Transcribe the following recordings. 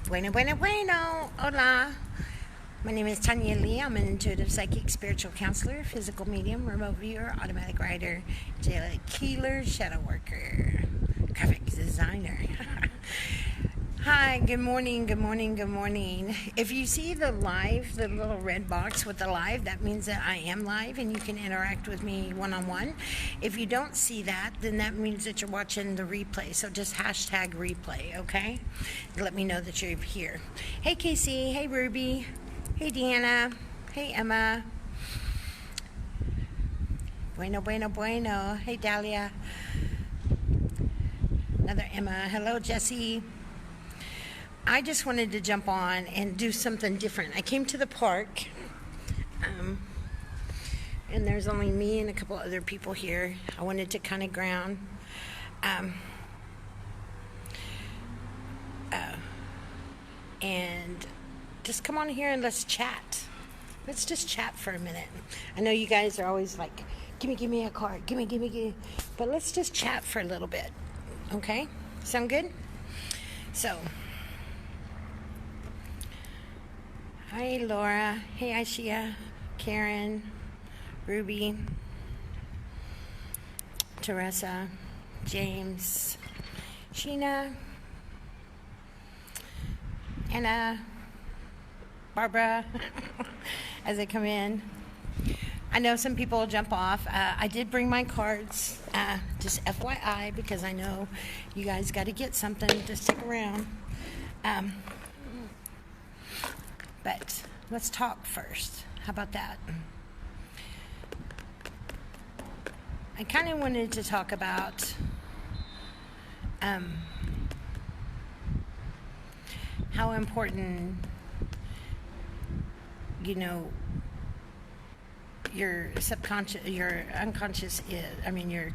Bueno, bueno, bueno. Hola. My name is Tanya Lee. I'm an intuitive psychic, spiritual counselor, physical medium, remote viewer, automatic writer, daily healer, shadow worker, graphic designer. Hi, good morning, good morning, good morning. If you see the live, the little red box with the live, that means that I am live and you can interact with me one-on-one. If you don't see that, then that means that you're watching the replay. So just hashtag replay, okay? Let me know that you're here. Hey, Casey. Hey, Ruby. Hey, Deanna. Hey, Emma. Bueno, bueno, bueno. Hey, Dahlia. Another Emma. Hello, Jessie. I just wanted to jump on and do something different. I came to the park, and there's only me and a couple other people here. I wanted to kind of ground. And just come on here and let's chat. Let's just chat for a minute. I know you guys are always like, give me a card. Give me. But let's just chat for a little bit. Okay? Sound good? So, hi, Laura. Hey, Aishia, Karen, Ruby, Teresa, James, Sheena, Anna, Barbara, as they come in. I know some people will jump off. I did bring my cards, just FYI, because I know you guys got to get something to stick around. But let's talk first. How about that? I kind of wanted to talk about how important, your subconscious, your unconscious is. I mean, your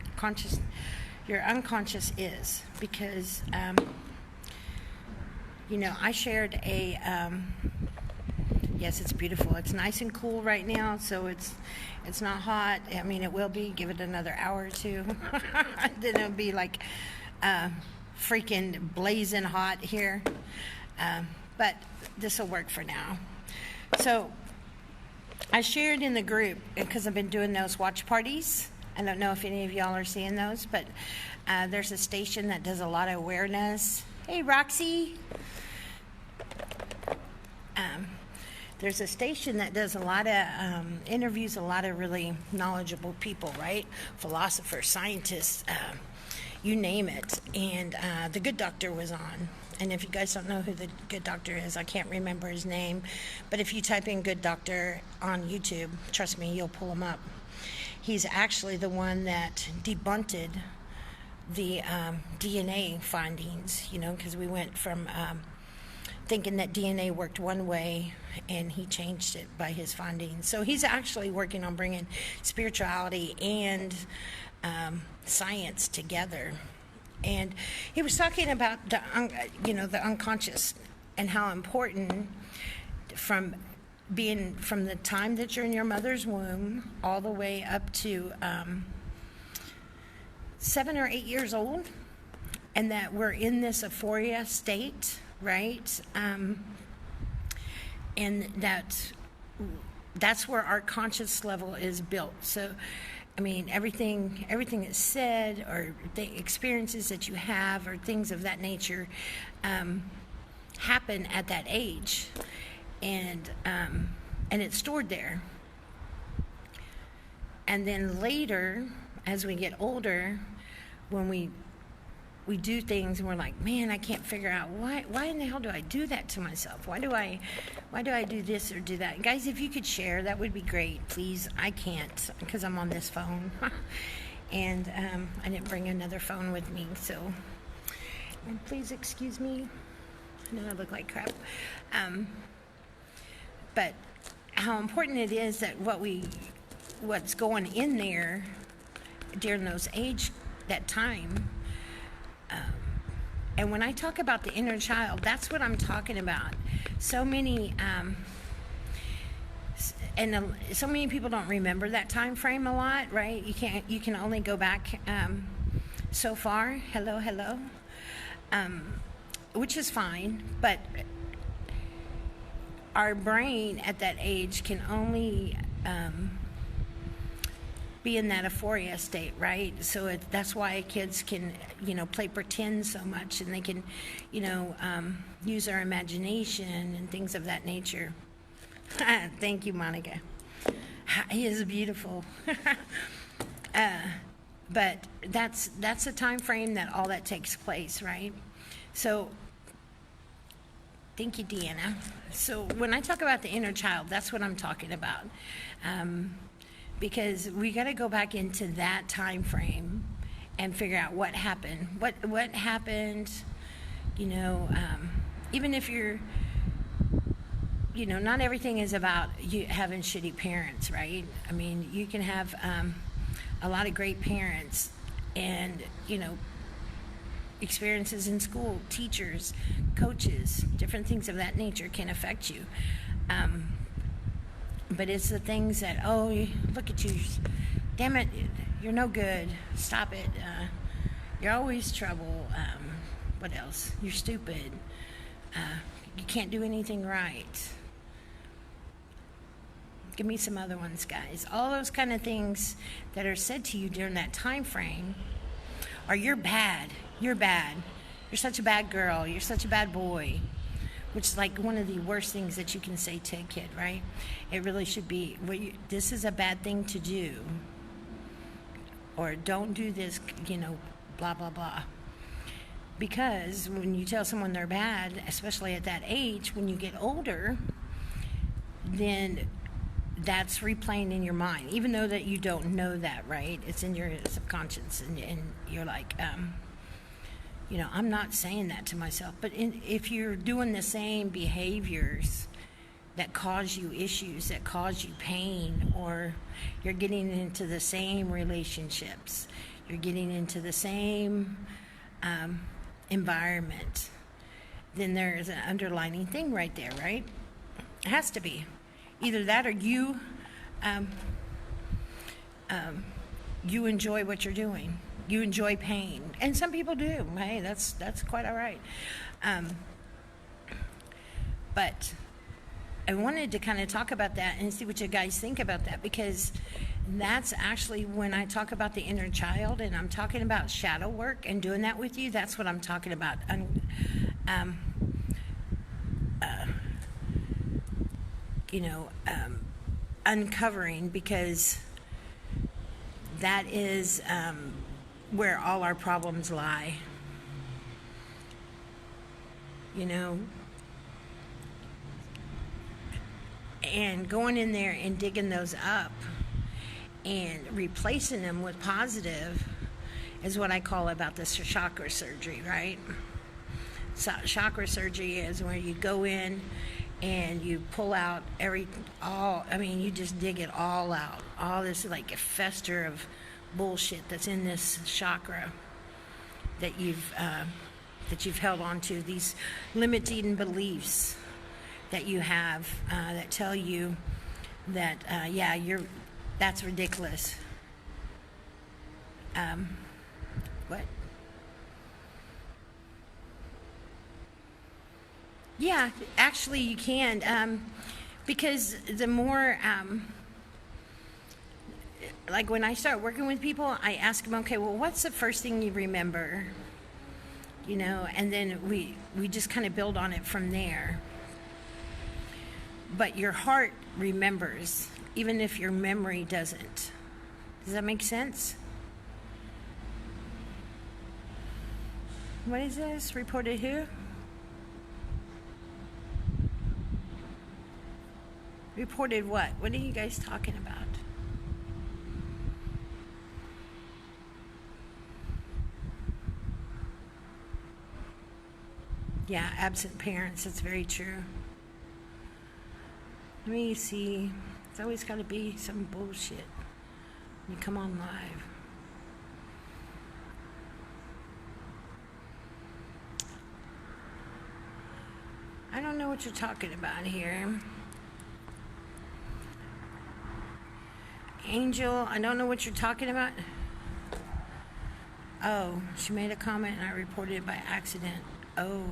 unconscious is, because, I shared a, yes, it's beautiful. It's nice and cool right now, so it's not hot. I mean, it will be. Give it another hour or two. Then it'll be like freaking blazing hot here. But this will work for now. So I shared in the group, because I've been doing those watch parties. I don't know if any of y'all are seeing those, but there's a station that does a lot of awareness. Hey, Roxy. There's a station that does a lot of interviews, a lot of really knowledgeable people, right? Philosophers, scientists, you name it. And The Good Doctor was on. And if you guys don't know who The Good Doctor is, I can't remember his name. But if you type in Good Doctor on YouTube, trust me, you'll pull him up. He's actually the one that debunked the DNA findings, because we went from thinking that DNA worked one way, and he changed it by his findings. So he's actually working on bringing spirituality and science together. And he was talking about the unconscious, and how important from the time that you're in your mother's womb all the way up to 7 or 8 years old, and that we're in this euphoria state, right? And that's where our conscious level is built. So, I mean, everything is said, or the experiences that you have, or things of that nature, happen at that age, and it's stored there. And then later, as we get older, when we do things and we're like, man, I can't figure out why in the hell do I do that to myself? Why do I do this or do that? Guys, if you could share, that would be great, please. I can't, because I'm on this phone. And I didn't bring another phone with me, so, and please excuse me. I know I look like crap. But how important it is that what's going in there during that time. And when I talk about the inner child, that's what I'm talking about. So many people don't remember that time frame a lot, right? You can only go back so far. Hello, which is fine, but our brain at that age can only be in that euphoria state, right? So that's why kids can, play pretend so much, and they can, use their imagination and things of that nature. Thank you, Monica. He is beautiful. But that's a time frame that all that takes place, right? So, thank you, Deanna. So when I talk about the inner child, that's what I'm talking about. Because we got to go back into that time frame and figure out what happened. What happened, even if you're, not everything is about you having shitty parents, right? I mean, you can have a lot of great parents and, experiences in school, teachers, coaches, different things of that nature can affect you. But it's the things that, look at you, damn it, you're no good, stop it, you're always trouble, what else, you're stupid, you can't do anything right. Give me some other ones, guys. All those kind of things that are said to you during that time frame are you're bad, you're such a bad girl, you're such a bad boy, which is like one of the worst things that you can say to a kid, right? It really should be, this is a bad thing to do, or don't do this, blah, blah, blah. Because when you tell someone they're bad, especially at that age, when you get older, then that's replaying in your mind, even though that you don't know that, right? It's in your subconscious, and you're like, I'm not saying that to myself. But if you're doing the same behaviors that cause you issues, that cause you pain, or you're getting into the same relationships, you're getting into the same environment, then there's an underlining thing right there, right? It has to be. Either that or you enjoy what you're doing. You enjoy pain. And some people do. Hey, that's quite all right. But I wanted to kind of talk about that and see what you guys think about that, because that's actually when I talk about the inner child and I'm talking about shadow work and doing that with you, that's what I'm talking about. Uncovering, because that is where all our problems lie. And going in there and digging those up and replacing them with positive is what I call about the chakra surgery, right? So chakra surgery is where you go in and you pull out you just dig it all out. All this like a fester of bullshit that's in this chakra that you've held on to, these limiting beliefs that you have that tell you that that's ridiculous. What? Yeah, actually you can, because the more, like when I start working with people, I ask them, okay, well, what's the first thing you remember? And then we just kind of build on it from there. But your heart remembers, even if your memory doesn't. Does that make sense? What is this? Reported who? Reported what? What are you guys talking about? Yeah, absent parents. That's very true. Let me see. It's always got to be some bullshit when you come on live. I don't know what you're talking about here. Angel, I don't know what you're talking about. Oh, she made a comment and I reported it by accident. Oh.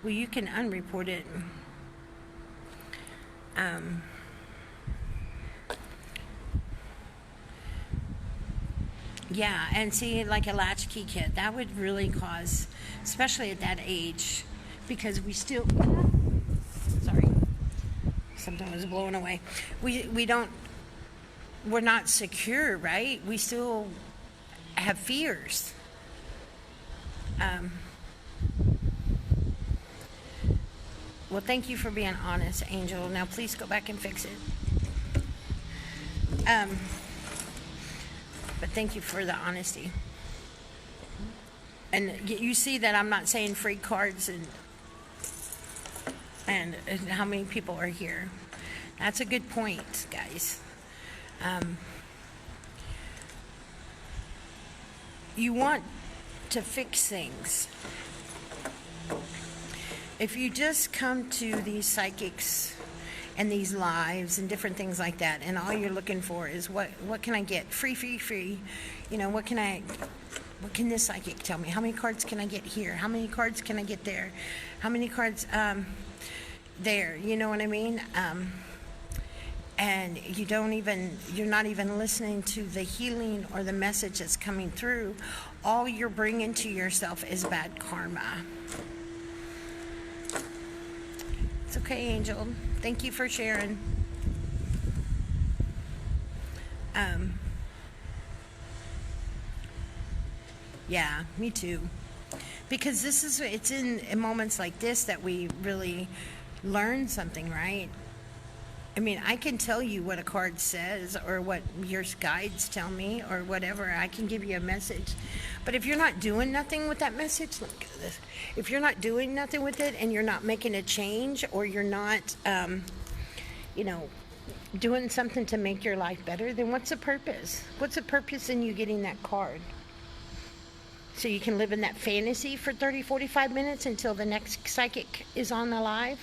Well, you can unreport it. Yeah, and see, like a latchkey kid, that would really cause, especially at that age, because we still, sorry, something was blowing away. We're not secure, right? We still have fears. Well, thank you for being honest, Angel. Now, please go back and fix it. But thank you for the honesty. And you see that I'm not saying free cards and how many people are here. That's a good point, guys. You want to fix things. If you just come to these psychics and these lives and different things like that, and all you're looking for is what can I get? Free. You know, what can this psychic tell me? How many cards can I get here? How many cards can I get there? How many cards there? You know what I mean? And you're not even listening to the healing or the message that's coming through. All you're bringing to yourself is bad karma. It's okay, Angel. Thank you for sharing. Yeah, me too. Because it's in moments like this that we really learn something, right? I mean, I can tell you what a card says or what your guides tell me or whatever. I can give you a message. But if you're not doing nothing with that message, look at this. If you're not doing nothing with it and you're not making a change, or you're not, doing something to make your life better, then what's the purpose? What's the purpose in you getting that card? So you can live in that fantasy for 30, 45 minutes until the next psychic is on the live?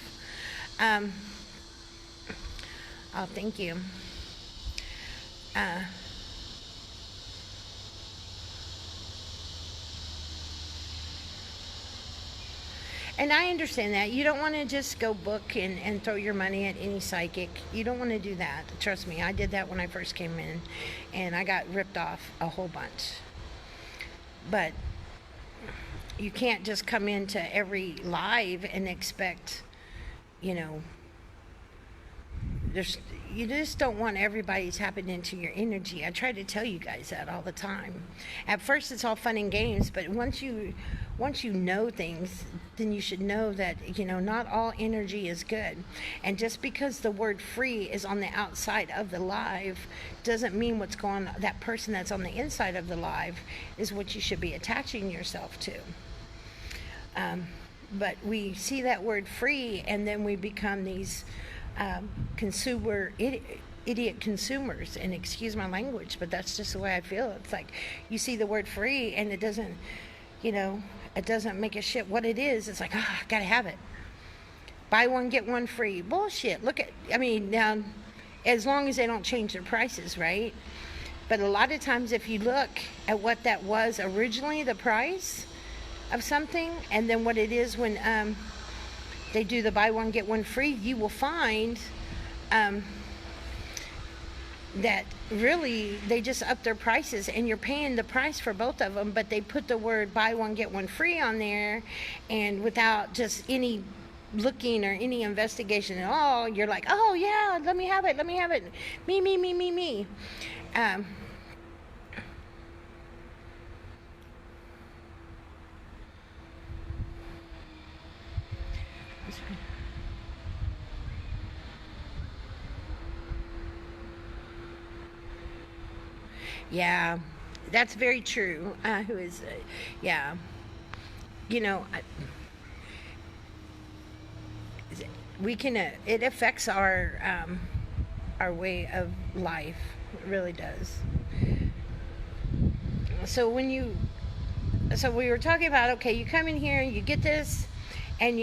Oh, thank you. And I understand that. You don't want to just go book and throw your money at any psychic. You don't want to do that. Trust me, I did that when I first came in, and I got ripped off a whole bunch. But you can't just come into every live and expect, you just don't want everybody tapping into your energy. I try to tell you guys that all the time. At first it's all fun and games, but once you know things, then you should know that, not all energy is good. And just because the word free is on the outside of the live doesn't mean that person that's on the inside of the live is what you should be attaching yourself to. But we see that word free, and then we become these idiot consumers, and excuse my language, but that's just the way I feel. It's like you see the word free and it doesn't make a shit what it is. It's like, I gotta have it. Buy one, get one free. Bullshit. Now, as long as they don't change their prices, right? But a lot of times if you look at what that was originally, the price of something, and then what it is when they do the buy one get one free, you will find that really they just up their prices, and you're paying the price for both of them, but they put the word buy one get one free on there, and without just any looking or any investigation at all, you're like, oh yeah, let me have it, me. Yeah, that's very true. Yeah. It affects our way of life. It really does. So we were talking about, okay, you come in here, you get this, and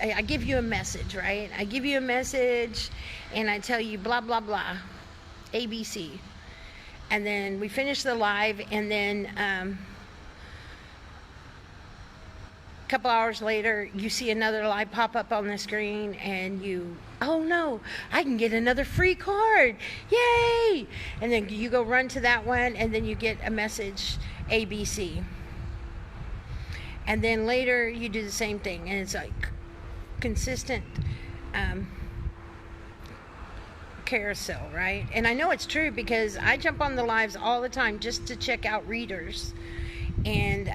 I give you a message, right? I give you a message, and I tell you blah, blah, blah, ABC. And then we finish the live, and then couple hours later, you see another live pop up on the screen, and oh no, I can get another free card. Yay! And then you go run to that one, and then you get a message, ABC. And then later, you do the same thing, and it's like consistent carousel, right? And I know it's true because I jump on the lives all the time just to check out readers and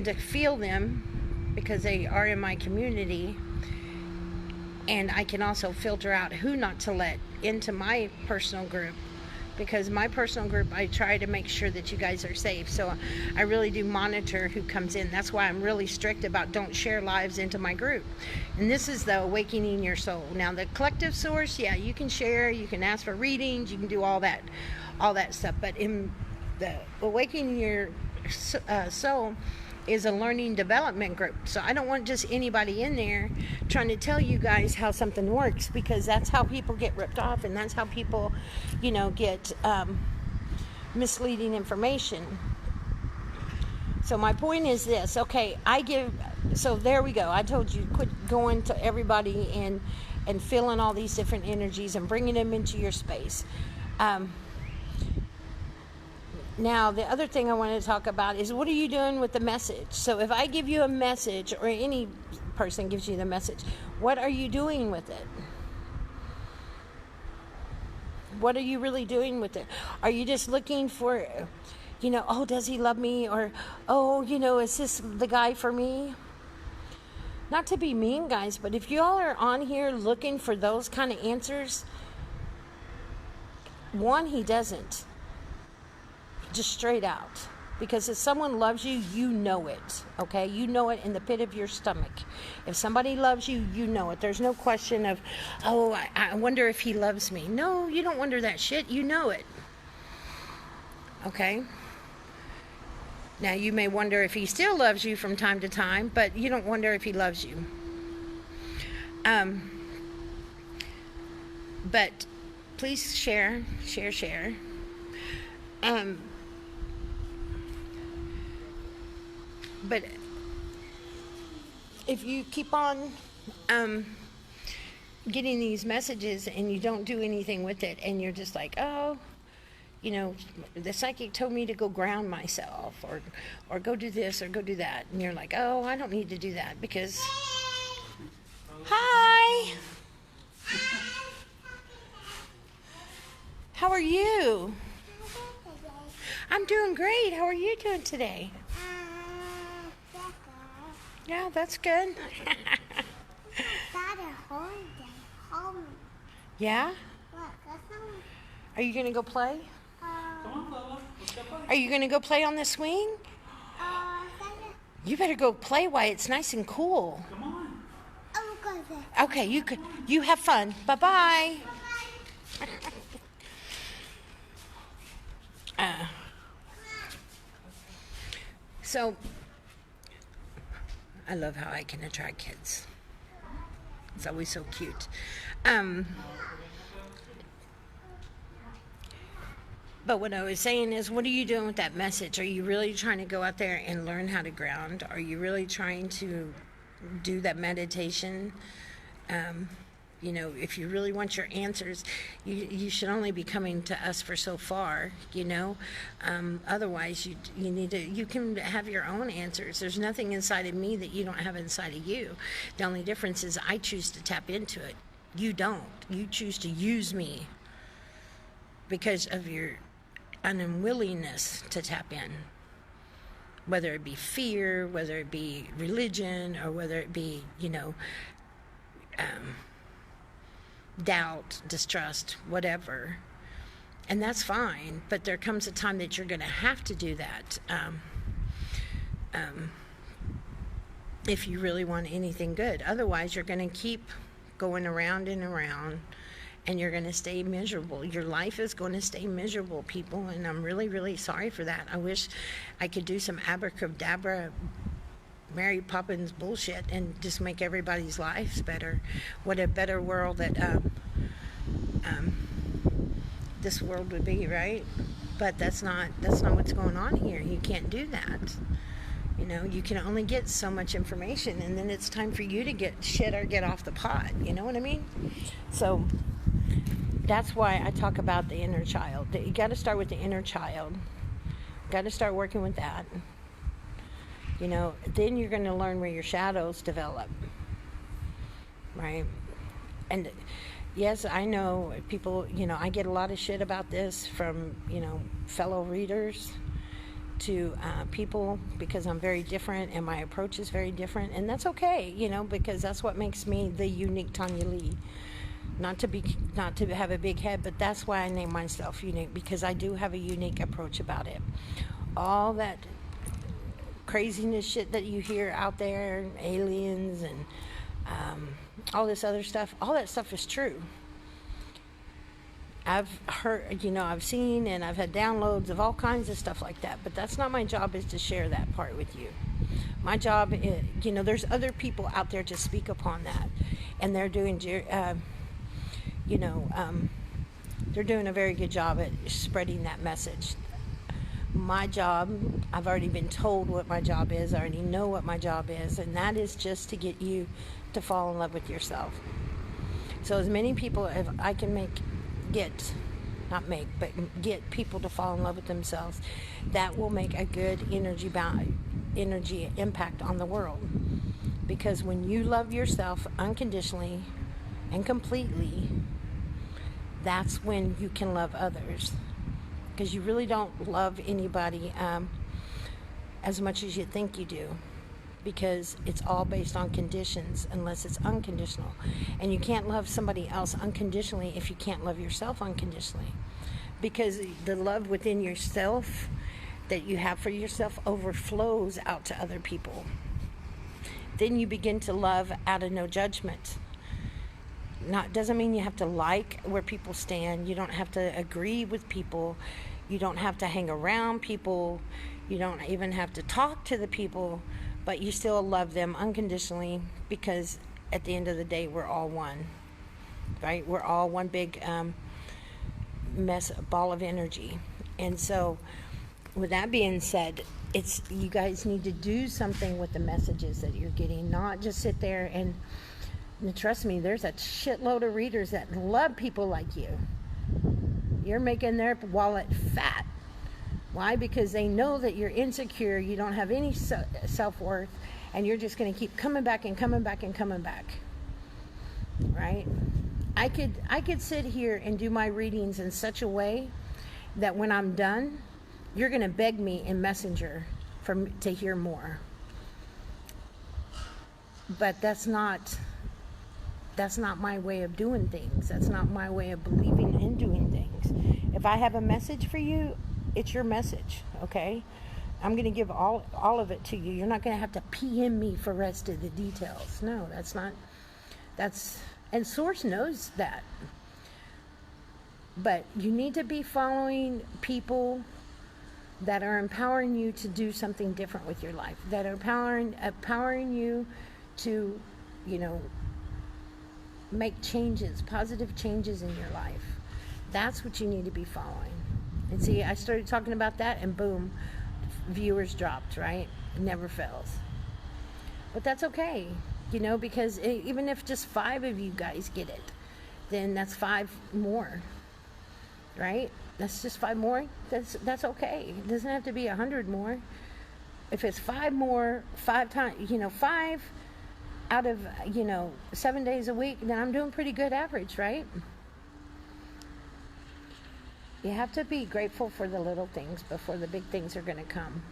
to feel them because they are in my community. And I can also filter out who not to let into my personal group, because my personal group, I try to make sure that you guys are safe. So I really do monitor who comes in. That's why I'm really strict about don't share lives into my group. And this is the Awakening Your Soul. Now the collective source, yeah, you can share, you can ask for readings, you can do all that stuff. But in the Awakening Your Soul is a learning development group. So I don't want just anybody in there trying to tell you guys how something works, because that's how people get ripped off, and that's how people, get misleading information. So my point is this, okay, so there we go. I told you, quit going to everybody and feeling all these different energies and bringing them into your space. Now, the other thing I want to talk about is, what are you doing with the message? So if I give you a message, or any person gives you the message, what are you doing with it? What are you really doing with it? Are you just looking for, oh, does he love me? Or, oh, is this the guy for me? Not to be mean, guys, but if y'all are on here looking for those kind of answers, one, he doesn't. Just straight out. Because if someone loves you, you know it. Okay? You know it in the pit of your stomach. If somebody loves you, you know it. There's no question of, oh, I wonder if he loves me. No, you don't wonder that shit. You know it. Okay? Now, you may wonder if he still loves you from time to time, but you don't wonder if he loves you. But please share. But if you keep on getting these messages and you don't do anything with it, and you're just like, oh, the psychic told me to go ground myself, or go do this or go do that, and you're like, oh, I don't need to do that because, hi, how are you? I'm doing great. How are you doing today? Yeah, that's good. Yeah? Are you going to go play? Are you going to go play on the swing? You better go play while it's nice and cool. Come on. Okay, you have fun. Bye-bye. So, I love how I can attract kids. It's always so cute. But what I was saying is, what are you doing with that message? Are you really trying to go out there and learn how to ground? Are you really trying to do that meditation? If you really want your answers, you should only be coming to us for so far, Otherwise, you can have your own answers. There's nothing inside of me that you don't have inside of you. The only difference is I choose to tap into it. You don't. You choose to use me because of your unwillingness to tap in. Whether it be fear, whether it be religion, or whether it be, doubt, distrust, whatever. And that's fine, but there comes a time that you're going to have to do that if you really want anything good. Otherwise, you're going to keep going around and around, and you're going to stay miserable. Your life is going to stay miserable, people, and I'm really, really sorry for that. I wish I could do some abracadabra Mary Poppins bullshit and just make everybody's lives better. What a better world that this world would be, right? But that's not what's going on here. You can't do that. You know, you can only get so much information, and then it's time for you to get shit or get off the pot. You know what I mean? So that's why I talk about the inner child. You got to start with the inner child. Got to start working with that. You know, then you're going to learn where your shadows develop. Right? And yes, I know people, you know, I get a lot of shit about this from, you know, fellow readers to people, because I'm very different and my approach is very different, and that's okay, you know, because that's what makes me the unique Tanya Lee. Not to have a big head, but that's why I name myself unique, because I do have a unique approach about it. All that craziness shit that you hear out there, aliens and all this other stuff, all that stuff is true. I've heard, you know, I've seen and I've had downloads of all kinds of stuff like that, but that's not my job, is to share that part with you. My job is, you know, there's other people out there to speak upon that, and they're doing, you know, they're doing a very good job at spreading that message. My job, I've already been told what my job is. I already know what my job is, and that is just to get you to fall in love with yourself. So as many people as I can get people to fall in love with themselves, that will make a good energy impact on the world. Because when you love yourself unconditionally and completely, that's when you can love others. Because you really don't love anybody as much as you think you do, because it's all based on conditions unless it's unconditional. And you can't love somebody else unconditionally if you can't love yourself unconditionally, because the love within yourself that you have for yourself overflows out to other people. Then you begin to love out of no judgment. Doesn't mean you have to like where people stand. You don't have to agree with people. You don't have to hang around people. You don't even have to talk to the people, but you still love them unconditionally, because at the end of the day, we're all one, right? We're all one big ball of energy. And so with that being said, you guys need to do something with the messages that you're getting, not just sit there and trust me, there's a shitload of readers that love people like you. You're making their wallet fat. Why? Because they know that you're insecure, you don't have any self-worth, and you're just going to keep coming back and coming back and coming back. Right? I could sit here and do my readings in such a way that when I'm done, you're going to beg me in Messenger to hear more. But that's not my way of doing things. That's not my way of believing in doing things. If I have a message for you, it's your message, okay? I'm going to give all of it to you. You're not going to have to PM me for rest of the details. No, and Source knows that. But you need to be following people that are empowering you to do something different with your life, that are empowering you to, you know, make changes, positive changes in your life. That's what you need to be following. And see, I started talking about that, and boom, viewers dropped, right? It never fails. But that's okay, you know, because even if just 5 of you guys get it, then that's 5 more, right? That's just 5 more. That's okay. It doesn't have to be 100 more. If it's 5 more, 5 times, you know, 5 out of, you know, 7 days a week, then I'm doing pretty good average, right? You have to be grateful for the little things before the big things are going to come.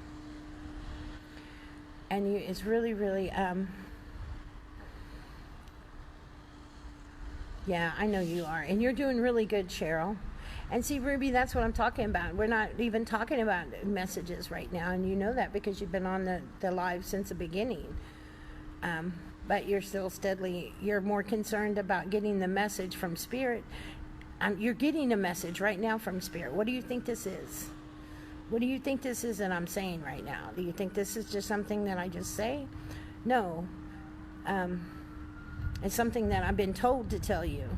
And it's really, really, yeah, I know you are. And you're doing really good, Cheryl. And see, Ruby, that's what I'm talking about. We're not even talking about messages right now. And you know that because you've been on the live since the beginning. But you're still you're more concerned about getting the message from Spirit. You're getting a message right now from Spirit. What do you think this is? What do you think this is that I'm saying right now? Do you think this is just something that I just say? No. It's something that I've been told to tell you.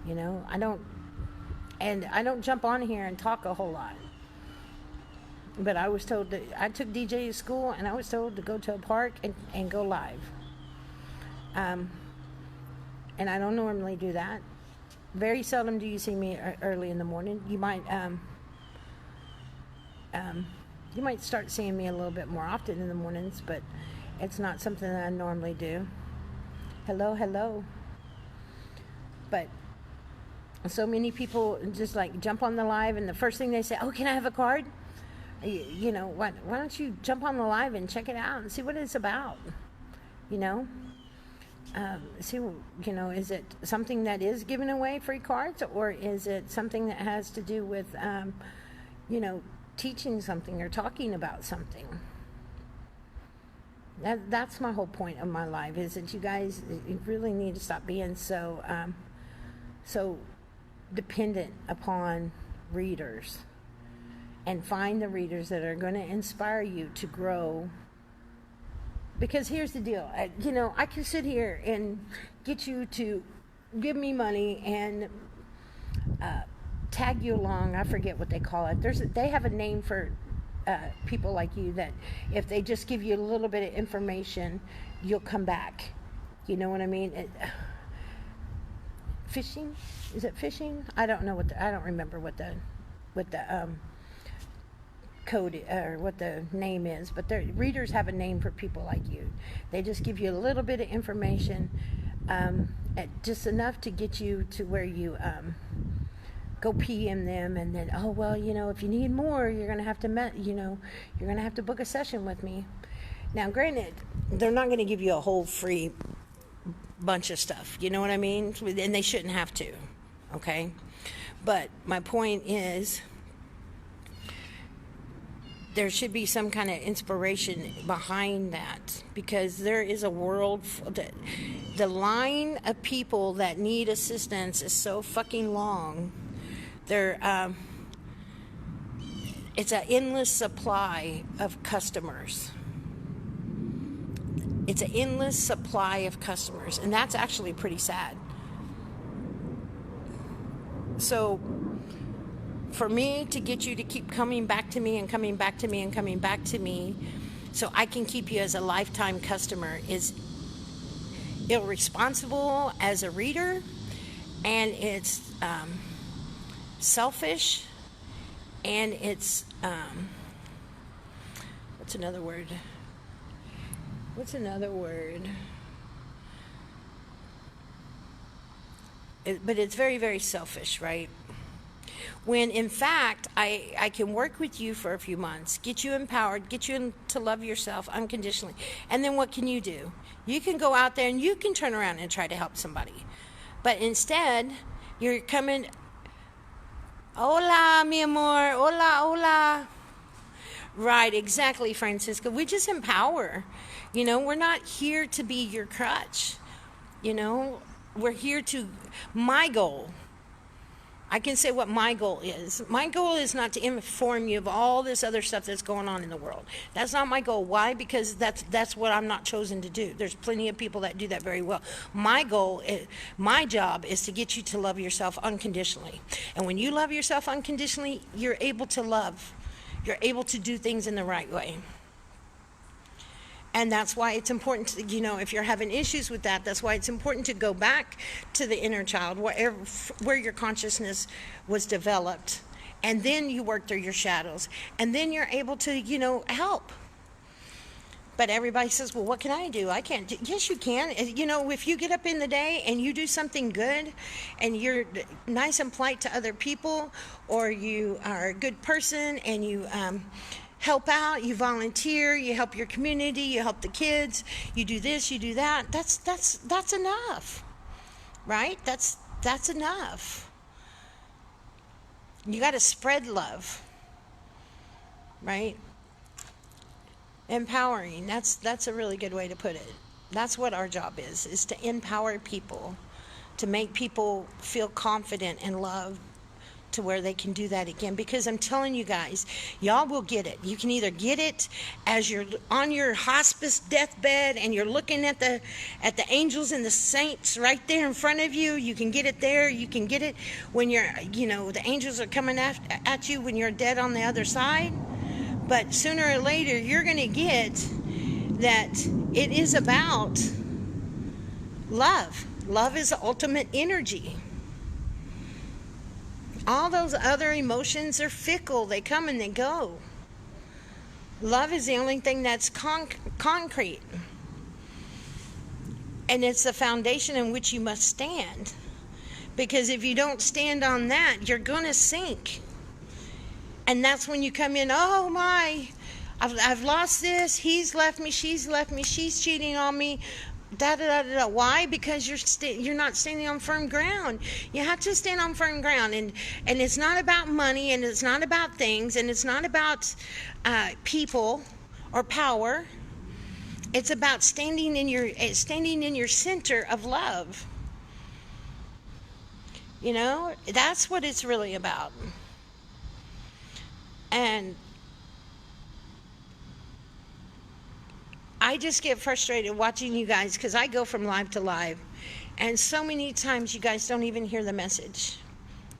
You know, I don't jump on here and talk a whole lot. But I was told that I took DJ to school, and I was told to go to a park and go live. And I don't normally do that. Very seldom do you see me early in the morning. You might start seeing me a little bit more often in the mornings, but it's not something that I normally do. Hello. But so many people just like jump on the live, and the first thing they say, "Oh, can I have a card?" You know, why don't you jump on the live and check it out and see what it's about? You know, see, you know, is it something that is giving away free cards, or is it something that has to do with, you know, teaching something or talking about something? That's my whole point of my life, is that you guys really need to stop being so dependent upon readers, and find the readers that are going to inspire you to grow. Because here's the deal, you know, I can sit here and get you to give me money and tag you along. I forget what they call it. They have a name for people like you, that if they just give you a little bit of information, you'll come back. You know what I mean? Fishing? Is it fishing? I don't know I don't remember what the code or what the name is, but the readers have a name for people like you. They just give you a little bit of information, just enough to get you to where you go PM them, and then, oh well, you know, if you need more, you're gonna have to you're gonna have to book a session with me. Now, granted, they're not gonna give you a whole free bunch of stuff, you know what I mean? And they shouldn't have to, okay? But my point is, there should be some kind of inspiration behind that, because there is a world. The line of people that need assistance is so fucking long. It's an endless supply of customers. It's an endless supply of customers, and that's actually pretty sad. So, for me to get you to keep coming back to me and coming back to me and coming back to me, so I can keep you as a lifetime customer, is irresponsible as a reader, and it's selfish, and it's what's another word? But it's very, very selfish, right? When in fact, I can work with you for a few months, get you empowered, get you to love yourself unconditionally. And then what can you do? You can go out there and you can turn around and try to help somebody. But instead, you're coming, hola, mi amor, hola. Right, exactly, Francisca. We just empower. You know, we're not here to be your crutch. You know, we're here to, my goal, I can say what my goal is. My goal is not to inform you of all this other stuff that's going on in the world. That's not my goal. Why? Because that's what I'm not chosen to do. There's plenty of people that do that very well. My job is to get you to love yourself unconditionally. And when you love yourself unconditionally, you're able to love. You're able to do things in the right way. And that's why it's important to, you know, if you're having issues with that, that's why it's important to go back to the inner child, where your consciousness was developed. And then you work through your shadows. And then you're able to, you know, help. But everybody says, well, what can I do? I can't do. Yes, you can. You know, if you get up in the day and you do something good, and you're nice and polite to other people, or you are a good person and you help out, you volunteer, you help your community, you help the kids, you do this, you do that, that's enough, right? That's enough. You got to spread love, right? Empowering, that's a really good way to put it. That's what our job is to empower people, to make people feel confident and loved, to where they can do that again. Because I'm telling you guys, y'all will get it. You can either get it as you're on your hospice deathbed and you're looking at the angels and the saints right there in front of you. You can get it there. You can get it when you're, you know, the angels are coming at you when you're dead on the other side. But sooner or later, you're going to get that it is about love. Love is the ultimate energy. All those other emotions are fickle. They come and they go. Love is the only thing that's concrete. And it's the foundation in which you must stand. Because if you don't stand on that, you're going to sink. And that's when you come in, oh my, I've lost this, he's left me, she's cheating on me, da da da da. Why? Because you're not standing on firm ground. You have to stand on firm ground, and it's not about money, and it's not about things, and it's not about people or power. It's about standing in your center of love. You know, that's what it's really about. And I just get frustrated watching you guys, because I go from live to live, and so many times you guys don't even hear the message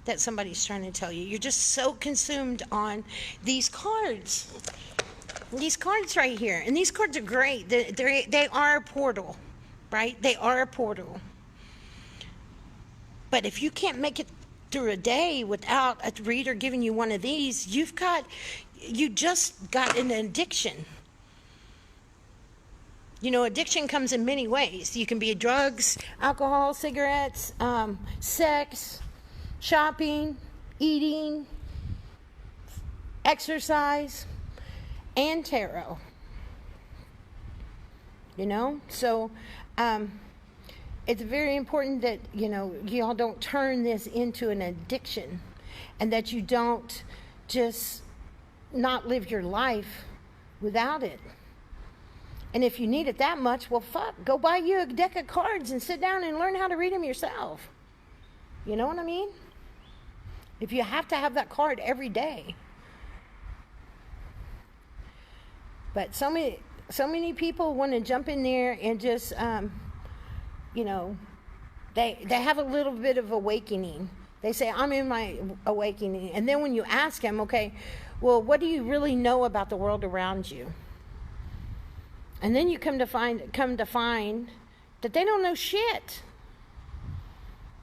that somebody's trying to tell you. You're just so consumed on these cards. These cards right here. And these cards are great. They are a portal, right? They are a portal. But if you can't make it through a day without a reader giving you one of these, you just got an addiction. You know, addiction comes in many ways. You can be drugs, alcohol, cigarettes, sex, shopping, eating, exercise, and tarot. You know, so it's very important that, you know, y'all don't turn this into an addiction, and that you don't just not live your life without it. And if you need it that much, well, go buy you a deck of cards and sit down and learn how to read them yourself. You know what I mean? If you have to have that card every day. But so many people want to jump in there and just, you know, they have a little bit of awakening. They say, I'm in my awakening. And then when you ask them, okay, well, what do you really know about the world around you? And then you come to find that they don't know shit.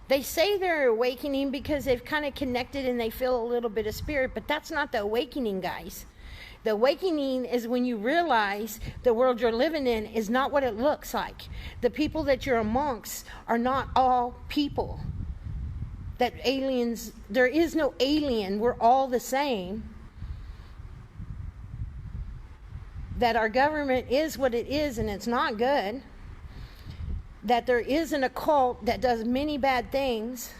They say they're awakening because they've kind of connected and they feel a little bit of spirit, but that's not the awakening, guys. The awakening is when you realize the world you're living in is not what it looks like. The people that you're amongst are not all people. That aliens, there is no alien, we're all the same. That our government is what it is and it's not good. That there is an occult that does many bad things.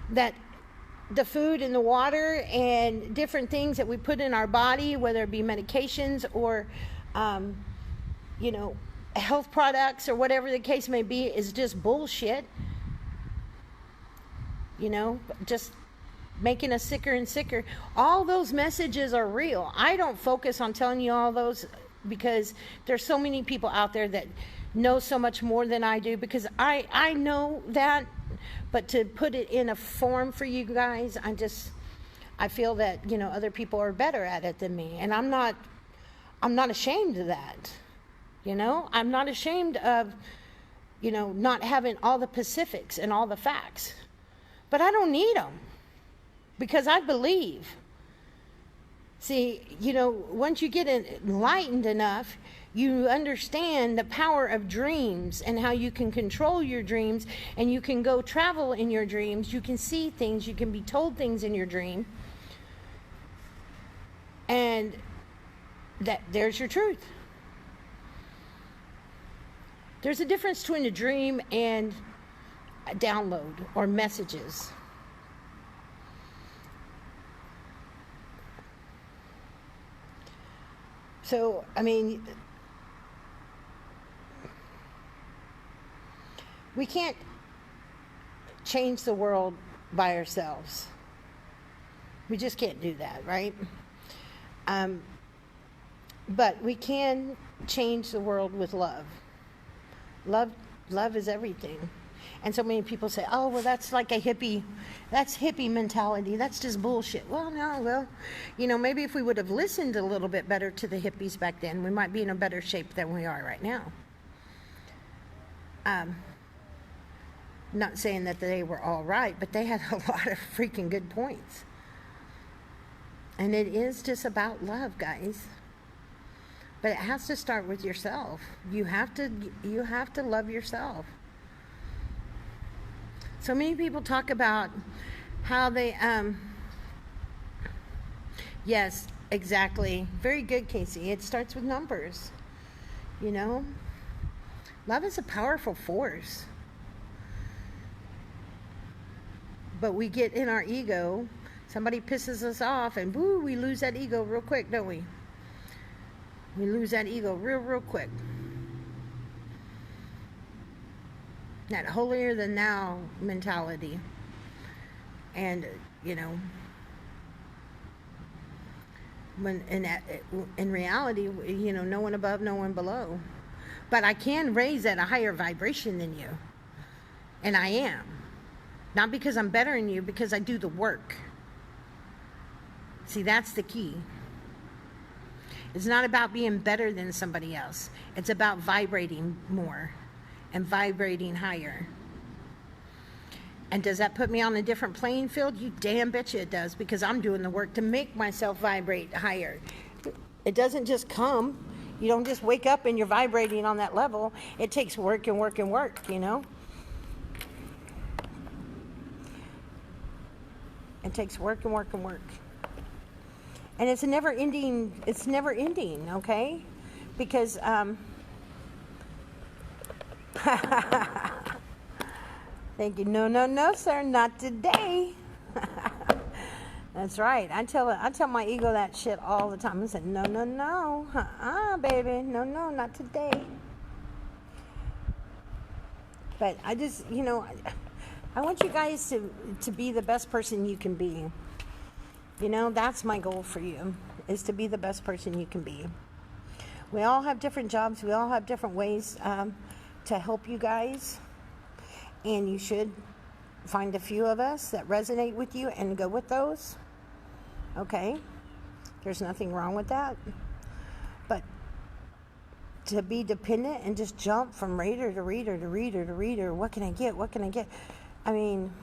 That the food and the water and different things that we put in our body, whether it be medications or, you know, health products or whatever the case may be, is just bullshit. You know, just making us sicker and sicker. All those messages are real. I don't focus on telling you all those because there's so many people out there that know so much more than I do, because I know that, but to put it in a form for you guys, I feel that, you know, other people are better at it than me, and I'm not ashamed of that. You know, I'm not ashamed of, you know, not having all the specifics and all the facts, but I don't need them. Because I believe. See, you know, once you get enlightened enough, you understand the power of dreams and how you can control your dreams, and you can go travel in your dreams. You can see things. You can be told things in your dream. And there's your truth. There's a difference between a dream and a download or messages. So, I mean, we can't change the world by ourselves. We just can't do that, right? But we can change the world with love. Love is everything. And so many people say, oh, well, that's like that's hippie mentality. That's just bullshit. Well, no, well, maybe if we would have listened a little bit better to the hippies back then, we might be in a better shape than we are right now. Not saying that they were all right, but they had a lot of freaking good points. And it is just about love, guys. But it has to start with yourself. You have to love yourself. So many people talk about how they, yes, exactly. Very good, Casey. It starts with numbers. Love is a powerful force. But we get in our ego. Somebody pisses us off and woo, we lose that ego real quick, don't we? We lose that ego real quick. That holier than thou mentality. And, when in reality, no one above, no one below. But I can raise at a higher vibration than you. And I am. Not because I'm better than you, because I do the work. See, that's the key. It's not about being better than somebody else. It's about vibrating more and vibrating higher. And does that put me on a different playing field? You damn betcha it does, because I'm doing the work to make myself vibrate higher. It doesn't just come. You don't just wake up and you're vibrating on that level. It takes work and work and work, It takes work and work and work. And it's never ending, okay? Because, thank you. No, sir, not today. That's right. I tell my ego that shit all the time. I said, no, baby. No, not today. But I just, I want you guys to be the best person you can be. That's my goal for you, is to be the best person you can be. We all have different jobs. We all have different ways to help you guys. And you should find a few of us that resonate with you and go with those. Okay? There's nothing wrong with that. But to be dependent and just jump from reader to reader to reader to reader, what can I get? I mean,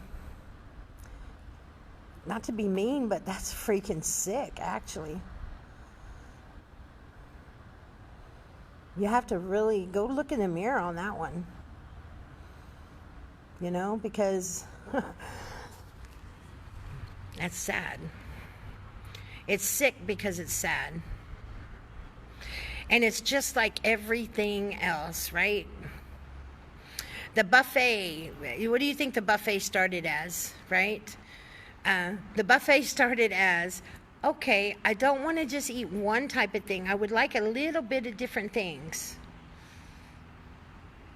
not to be mean, but that's freaking sick, actually. You have to really go look in the mirror on that one. Because that's sad. It's sick because it's sad. And it's just like everything else, right? The buffet, what do you think the buffet started as, right? The buffet started as, okay, I don't want to just eat one type of thing. I would like a little bit of different things.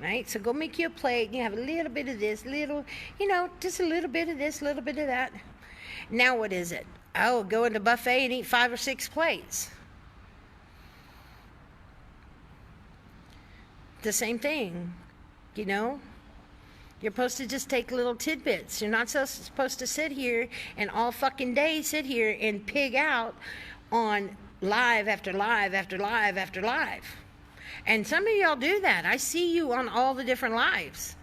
Right? So go make you a plate. You have a little bit of this, just a little bit of this, a little bit of that. Now what is it? Oh, go in the buffet and eat 5 or 6 plates. The same thing, You're supposed to just take little tidbits. You're not supposed to sit here and all fucking day sit here and pig out on live after live after live after live. And some of y'all do that. I see you on all the different lives.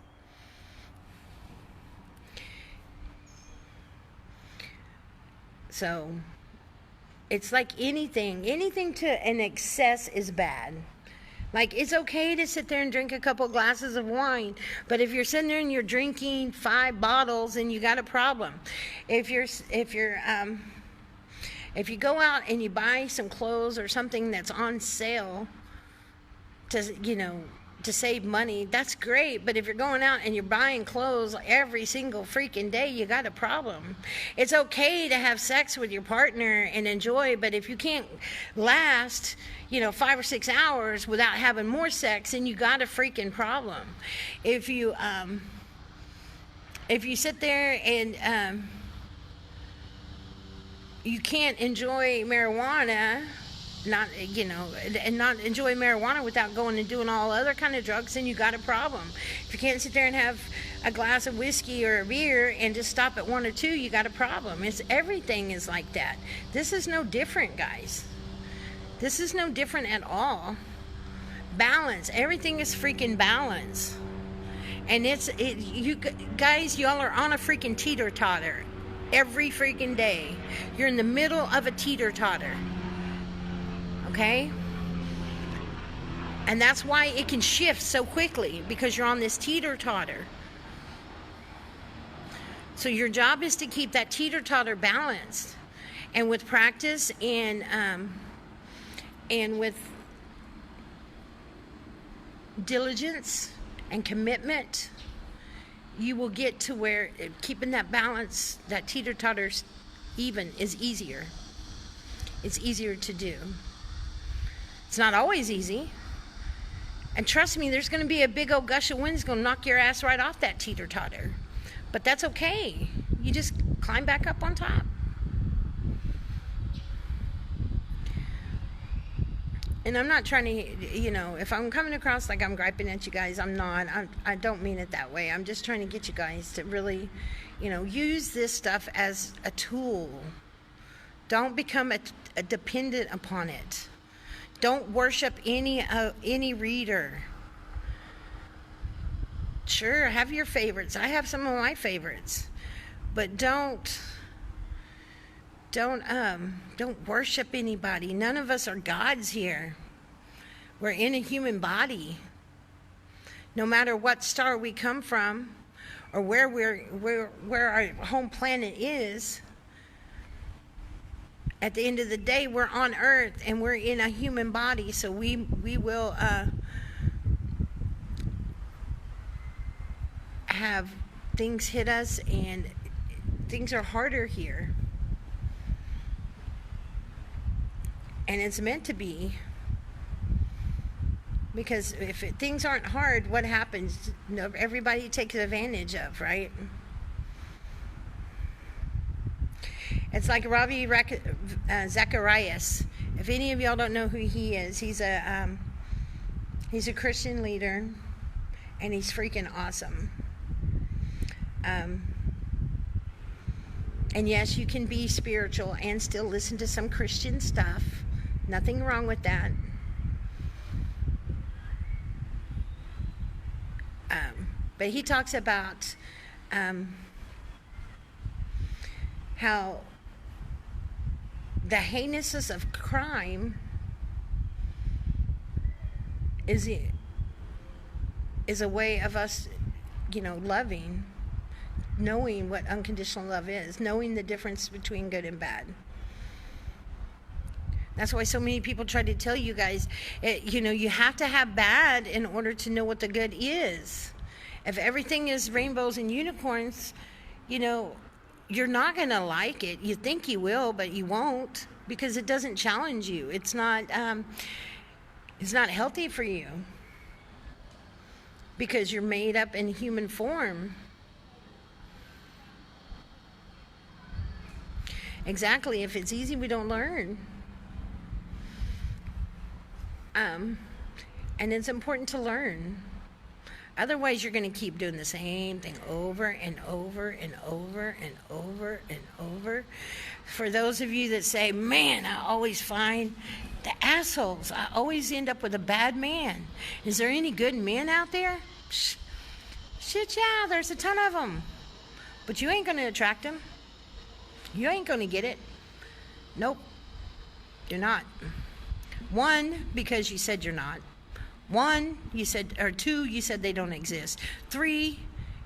So, it's like anything to an excess is bad. Like, it's okay to sit there and drink a couple glasses of wine, but if you're sitting there and you're drinking 5 bottles, then you got a problem. If you go out and you buy some clothes or something that's on sale to save money, that's great. But if you're going out and you're buying clothes every single freaking day, you got a problem. It's okay to have sex with your partner and enjoy, but if you can't last 5 or 6 hours without having more sex, then you got a freaking problem. If you sit there and you can't enjoy marijuana not, you know, and not enjoy marijuana without going and doing all other kind of drugs, then you got a problem. If you can't sit there and have a glass of whiskey or a beer and just stop at one or two, you got a problem. Everything is like that. This is no different, guys. This is no different at all. Balance. Everything is freaking balance. And you guys, y'all are on a freaking teeter-totter every freaking day. You're in the middle of a teeter-totter. Okay? And that's why it can shift so quickly, because you're on this teeter-totter. So your job is to keep that teeter-totter balanced. And with practice and with diligence and commitment, you will get to where keeping that balance, that teeter-totter even, is easier. It's easier to do. It's not always easy. And trust me, there's going to be a big old gush of wind that's going to knock your ass right off that teeter-totter. But that's okay. You just climb back up on top. And I'm not trying to, you know, if I'm coming across like I'm griping at you guys, I'm not. I don't mean it that way. I'm just trying to get you guys to really, you know, use this stuff as a tool. Don't become a dependent upon it. Don't worship any reader. Sure, have your favorites. I have some of my favorites. But don't worship anybody. None of us are gods here. We're in a human body. No matter what star we come from, or where our home planet is, at the end of the day, we're on Earth and we're in a human body. So we will have things hit us, and things are harder here. And it's meant to be. Because if things aren't hard, what happens? Everybody takes advantage of, right? It's like Ravi Zacharias. If any of y'all don't know who he is, he's a Christian leader, and he's freaking awesome. And yes, you can be spiritual and still listen to some Christian stuff. Nothing wrong with that. But he talks about how the heinousness of crime is a way of us, you know, loving, knowing what unconditional love is, knowing the difference between good and bad. That's why so many people try to tell you guys, you know, you have to have bad in order to know what the good is. If everything is rainbows and unicorns, you know, you're not going to like it. You think you will, but you won't, because it doesn't challenge you. It's not healthy for you, because you're made up in human form. Exactly. If it's easy, we don't learn. And it's important to learn. Otherwise, you're going to keep doing the same thing over and over and over and over and over. For those of you that say, man, I always find the assholes. I always end up with a bad man. Is there any good men out there? Shit, yeah, there's a ton of them. But you ain't going to attract them. You ain't going to get it. Nope. You're not. One, because you said you're not. One, you said, or two, you said they don't exist. Three,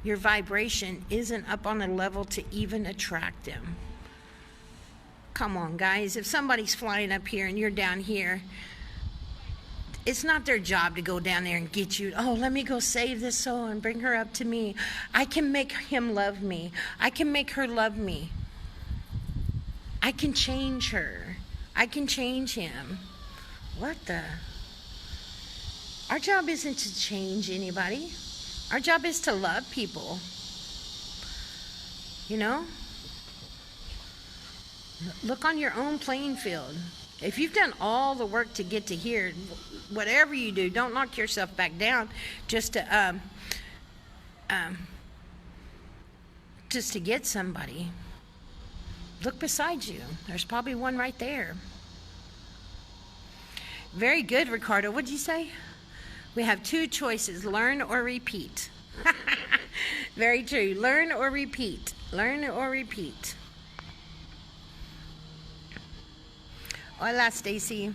your vibration isn't up on a level to even attract them. Come on, guys. If somebody's flying up here and you're down here, it's not their job to go down there and get you. Oh, let me go save this soul and bring her up to me. I can make him love me. I can make her love me. I can change her. I can change him. What the? Our job isn't to change anybody. Our job is to love people. You know? Look on your own playing field. If you've done all the work to get to here, whatever you do, don't knock yourself back down just to get somebody. Look beside you. There's probably one right there. Very good, Ricardo. What'd you say? We have two choices, learn or repeat. Very true. Learn or repeat. Learn or repeat. Hola, Stacy.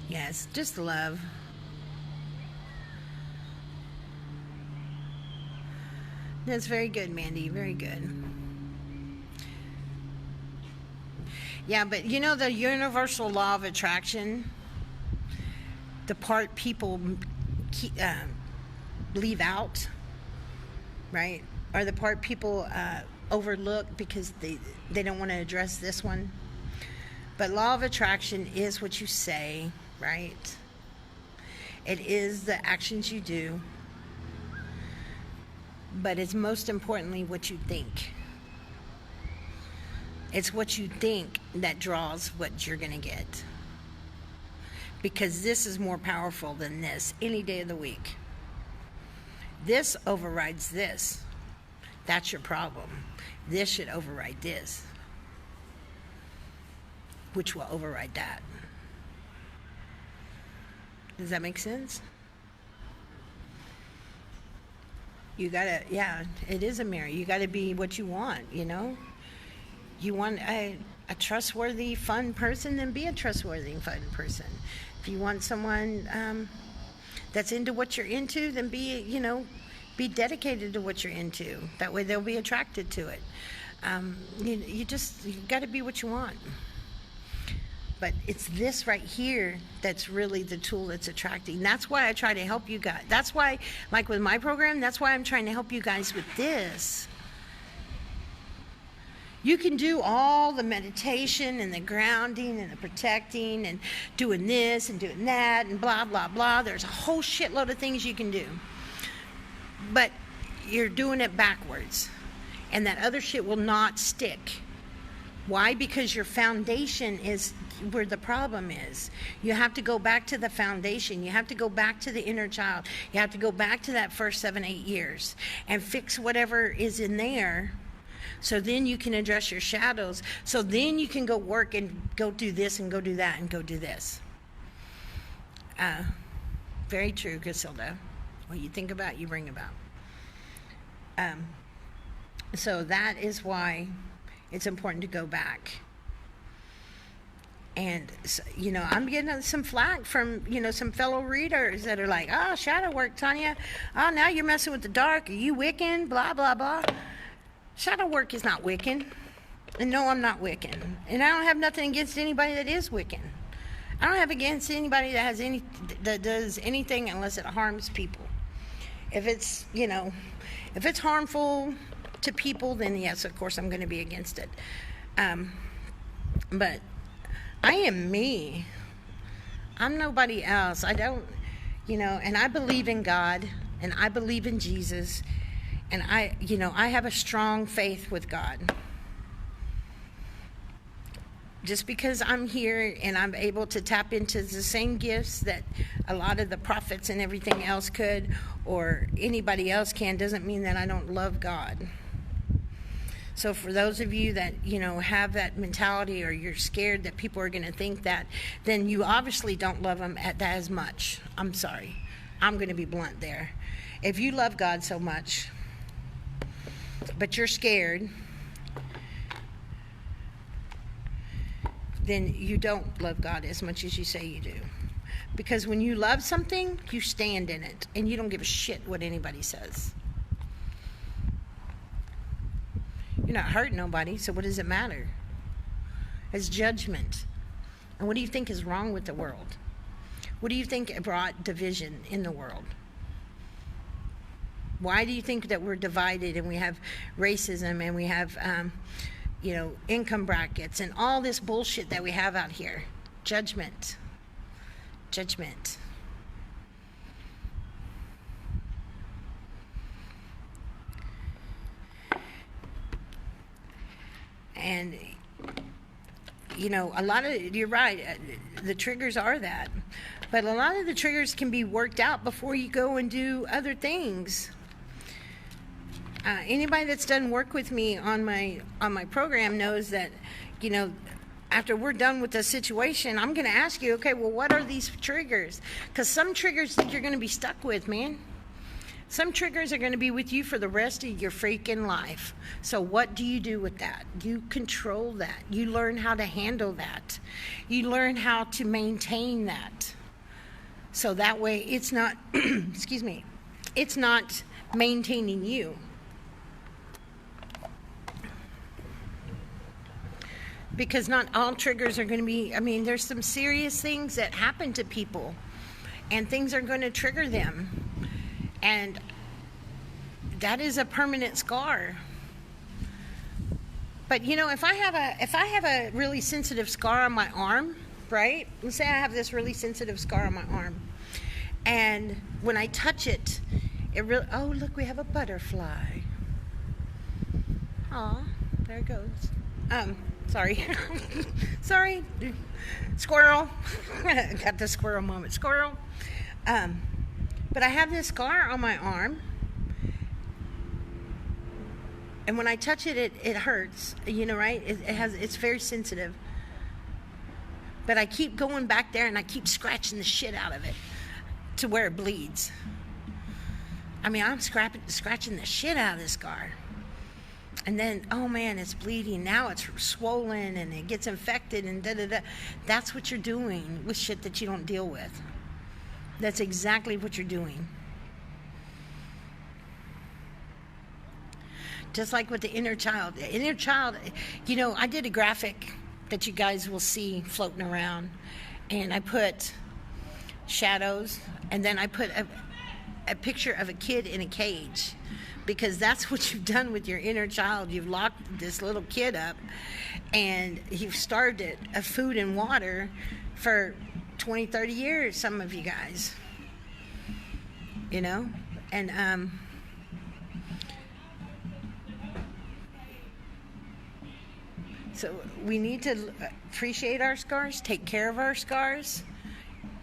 Yes, just love. That's very good, Mandy. Very good. Yeah, but you know the universal law of attraction, the part people leave out, right? Or the part people overlook because they don't want to address this one. But law of attraction is what you say, right? It is the actions you do. But it's most importantly what you think. It's what you think that draws what you're going to get. Because this is more powerful than this any day of the week. This overrides this. That's your problem. This should override this, which will override that. Does that make sense? You gotta, yeah, it is a mirror. You gotta be what you want, you know? You want a trustworthy, fun person, then be a trustworthy, fun person. If you want someone that's into what you're into, then be dedicated to what you're into. That way they'll be attracted to it. You got to be what you want. But it's this right here that's really the tool that's attracting. That's why I try to help you guys. That's why, like with my program, that's why I'm trying to help you guys with this. You can do all the meditation and the grounding and the protecting and doing this and doing that and blah, blah, blah. There's a whole shitload of things you can do. But you're doing it backwards. And that other shit will not stick. Why? Because your foundation is where the problem is. You have to go back to the foundation. You have to go back to the inner child. You have to go back to that first 7-8 years and fix whatever is in there. So then you can address your shadows. So then you can go work and go do this and go do that and go do this. Very true, Casilda. What you think about, you bring about. So that is why it's important to go back. And, I'm getting some flack from, some fellow readers that are like, oh, shadow work, Tanya. Oh, now you're messing with the dark. Are you Wiccan? Blah, blah, blah. Shadow work is not Wiccan. And no, I'm not Wiccan. And I don't have nothing against anybody that is Wiccan. I don't have against anybody that does anything unless it harms people. If it's, if it's harmful to people, then yes, of course, I'm going to be against it. But I am me. I'm nobody else. I don't, and I believe in God, and I believe in Jesus, and I have a strong faith with God. Just because I'm here and I'm able to tap into the same gifts that a lot of the prophets and everything else could, or anybody else can, doesn't mean that I don't love God. So for those of you that, have that mentality, or you're scared that people are going to think that, then you obviously don't love them as much. I'm sorry. I'm going to be blunt there. If you love God so much, but you're scared, then you don't love God as much as you say you do. Because when you love something, you stand in it, and you don't give a shit what anybody says. You're not hurting nobody, so what does it matter? It's judgment. And what do you think is wrong with the world? What do you think brought division in the world? Why do you think that we're divided and we have racism and we have, income brackets and all this bullshit that we have out here? Judgment. Judgment. And, a lot of, you're right, the triggers are that. But a lot of the triggers can be worked out before you go and do other things. Anybody that's done work with me on my program knows that, after we're done with the situation, I'm going to ask you, okay, well, what are these triggers? Because some triggers you're going to be stuck with, man. Some triggers are going to be with you for the rest of your freaking life. So what do you do with that? You control that. You learn how to handle that. You learn how to maintain that. So that way it's not, excuse me, it's not maintaining you. Because not all triggers are going to be, there's some serious things that happen to people, and things are going to trigger them. And that is a permanent scar. But if I have a really sensitive scar on my arm, right? Let's say I have this really sensitive scar on my arm, and when I touch it, oh, look, we have a butterfly. Aw, there it goes. Sorry. Sorry. Squirrel. Got the squirrel moment. Squirrel. But I have this scar on my arm, and when I touch it, it hurts, right? It's very sensitive. But I keep going back there, and I keep scratching the shit out of it to where it bleeds. I'm scratching the shit out of this scar. And then, oh man, it's bleeding. Now it's swollen, and it gets infected, and da-da-da. That's what you're doing with shit that you don't deal with. That's exactly what you're doing. Just like with the inner child. The inner child, I did a graphic that you guys will see floating around. And I put shadows, and then I put a picture of a kid in a cage. Because that's what you've done with your inner child. You've locked this little kid up, and you've starved it of food and water for 20, 30 years, some of you guys. And so we need to appreciate our scars, take care of our scars,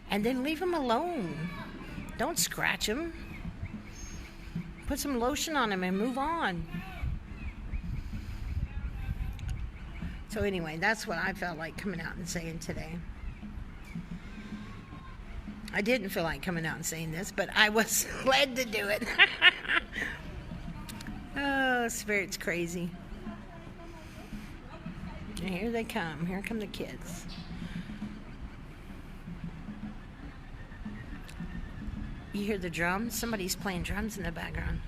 and then leave them alone. Don't scratch them. Put some lotion on them and move on. So anyway, that's what I felt like coming out and saying today. I didn't feel like coming out and saying this, but I was led to do it. Oh, Spirit's crazy. And here they come. Here come the kids. You hear the drums? Somebody's playing drums in the background.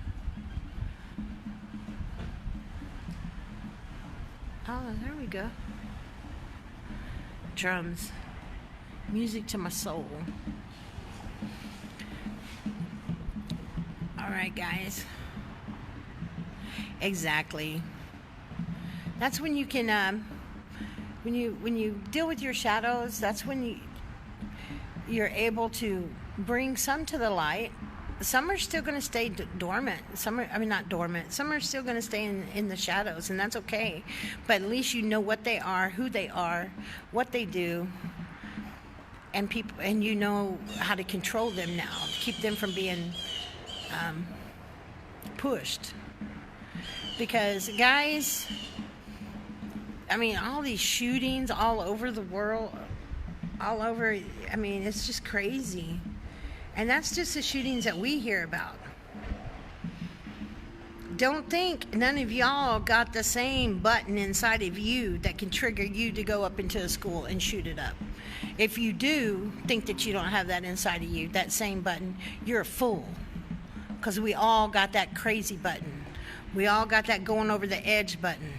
Oh, there we go. Drums. Music to my soul. All right, guys. Exactly. That's when you can, when you deal with your shadows, that's when you're able to bring some to the light. Some are still going to stay dormant. Not dormant. Some are still going to stay in the shadows, and that's okay. But at least you know what they are, who they are, what they do, and you know how to control them now, keep them from being pushed. Because guys, all these shootings all over the world, it's just crazy. And that's just the shootings that we hear about. Don't think none of y'all got the same button inside of you that can trigger you to go up into a school and shoot it up. If you do think that you don't have that inside of you, that same button, you're a fool. Because we all got that crazy button. We all got that going over the edge button.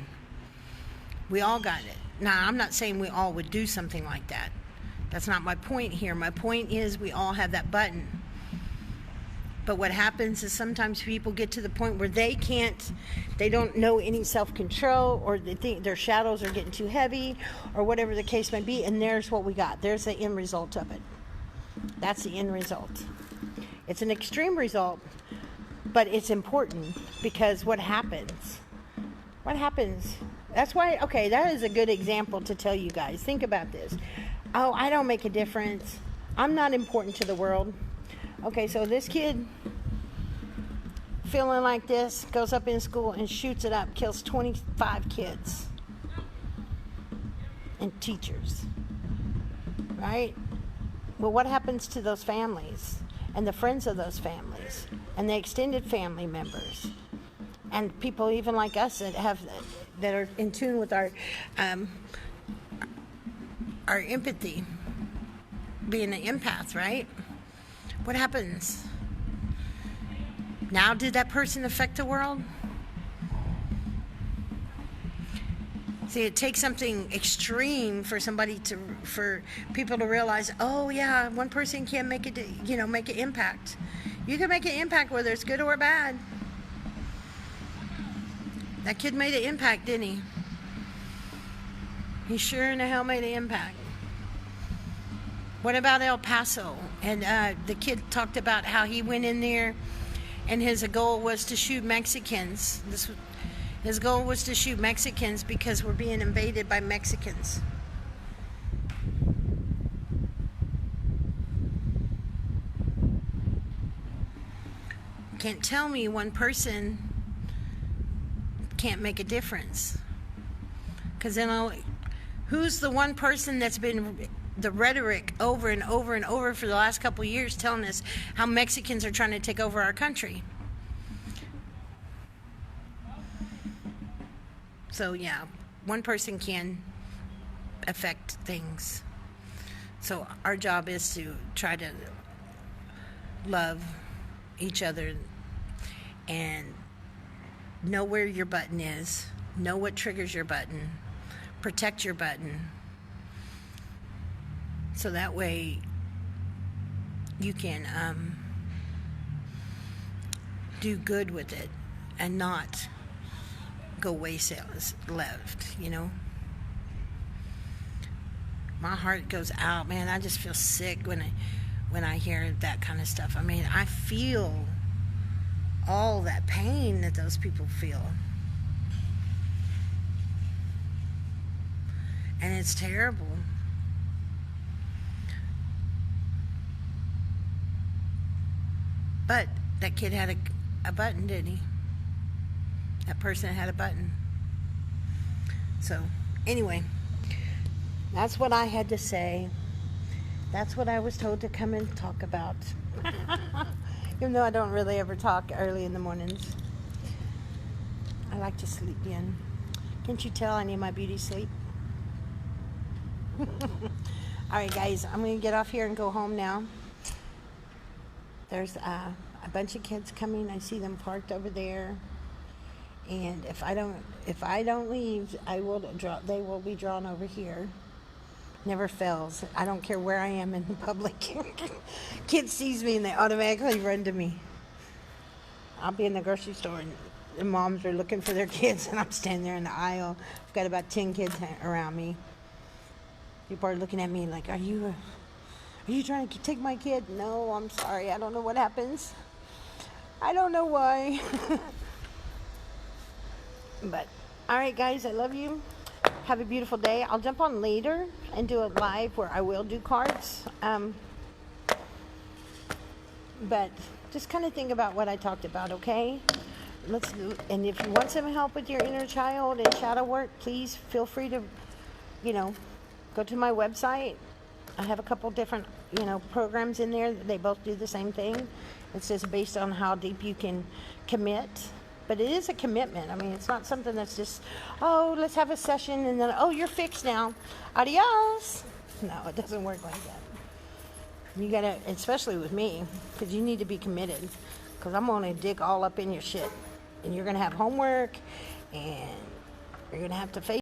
We all got it. Now, I'm not saying we all would do something like that. That's not my point here. My point is we all have that button. But what happens is sometimes people get to the point where they don't know any self-control, or they think their shadows are getting too heavy, or whatever the case may be, and there's what we got. There's the end result of it. That's the end result. It's an extreme result, but it's important, because what happens That's why, okay, that is a good example to tell you guys. Think about this. Oh, I don't make a difference. I'm not important to the world. Okay, so this kid feeling like this goes up in school and shoots it up, kills 25 kids and teachers, right? Well, what happens to those families and the friends of those families and the extended family members and people even like us that are in tune with our empathy, being an empath, right? What happens? Now, did that person affect the world? See, it takes something extreme for people to realize, oh yeah, one person can make it, make an impact. You can make an impact whether it's good or bad. That kid made an impact, didn't he? He sure in the hell made an impact. What about El Paso? And the kid talked about how he went in there and his goal was to shoot Mexicans. His goal was to shoot Mexicans because we're being invaded by Mexicans. Can't tell me one person can't make a difference. Because then who's the one person that's been the rhetoric over and over and over for the last couple of years telling us how Mexicans are trying to take over our country? So yeah, one person can affect things. So our job is to try to love each other and know where your button is, know what triggers your button, protect your button, so that way you can do good with it and not go waste left, My heart goes out, man. I just feel sick when I hear that kind of stuff. I mean, I feel all that pain that those people feel. And it's terrible. But that kid had a button, didn't he? That person had a button. So, anyway, that's what I had to say. That's what I was told to come and talk about. Even though I don't really ever talk early in the mornings. I like to sleep in. Can't you tell I need my beauty sleep? Alright guys, I'm going to get off here and go home now. There's a bunch of kids coming. I see them parked over there. And if I don't leave, they will be drawn over here. Never fails. I don't care where I am in public. Kid sees me and they automatically run to me. I'll be in the grocery store and the moms are looking for their kids and I'm standing there in the aisle. I've got about 10 kids around me. People are looking at me like, are you trying to take my kid? No, I'm sorry. I don't know what happens. I don't know why. But, alright guys, I love you. Have a beautiful day. I'll jump on later and do a live where I will do cards. But just kind of think about what I talked about, okay? And if you want some help with your inner child and shadow work, please feel free to, go to my website. I have a couple different, programs in there. They both do the same thing. It's just based on how deep you can commit. But it is a commitment. I mean, it's not something that's just, oh, let's have a session and then, oh, you're fixed now. Adios. No, it doesn't work like that. You gotta, especially with me, because you need to be committed. Because I'm gonna dig all up in your shit. And you're gonna have homework and you're gonna have to face